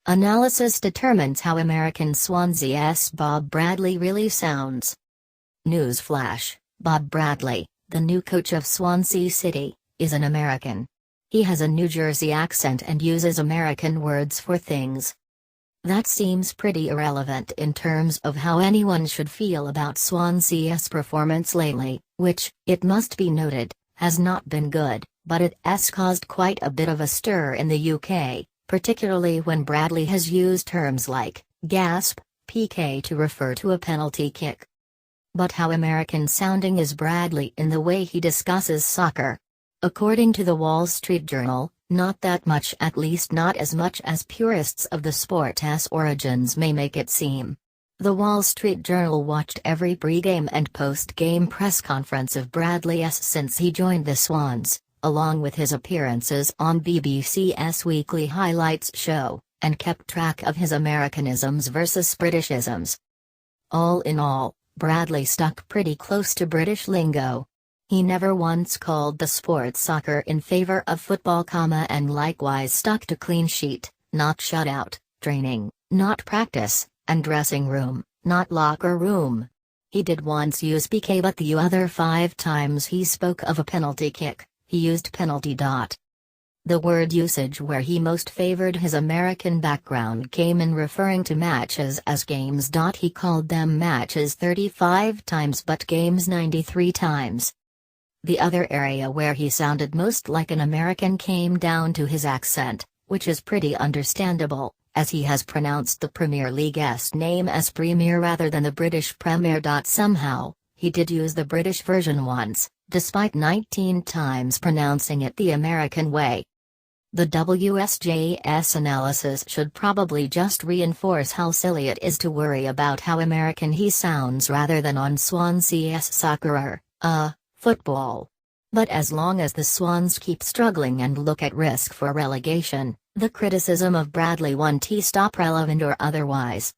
Analysis determines how American Swansea's Bob Bradley really sounds. Newsflash: Bob Bradley, the new coach of Swansea City, is an American. He has a New Jersey accent and uses American words for things. That seems pretty irrelevant in terms of how anyone should feel about Swansea's performance lately, which, it must be noted, has not been good, but it has caused quite a bit of a stir in the UK, particularly when Bradley has used terms like gasp, PK to refer to a penalty kick. But how American-sounding is Bradley in the way he discusses soccer? According to the Wall Street Journal, not that much, at least not as much as purists of the sport's origins may make it seem. The Wall Street Journal watched every pre-game and post-game press conference of Bradley's since he joined the Swans, along with his appearances on BBC's weekly highlights show, and kept track of his Americanisms versus Britishisms. All in all, Bradley stuck pretty close to British lingo. He never once called the sport soccer in favor of football, and likewise stuck to clean sheet, not shutout, training, not practice, and dressing room, not locker room. He did once use PK, but the other 5 times he spoke of a penalty kick, he used penalty. The word usage where he most favored his American background came in referring to matches as games. He called them matches 35 times but games 93 times. The other area where he sounded most like an American came down to his accent, which is pretty understandable, as he has pronounced the Premier League's name as Premier rather than the British Premier. Somehow, he did use the British version once, despite 19 times pronouncing it the American way. The WSJ's analysis should probably just reinforce how silly it is to worry about how American he sounds rather than on Swansea's soccer, football. But as long as the Swans keep struggling and look at risk for relegation, the criticism of Bradley won't stop, relevant or otherwise.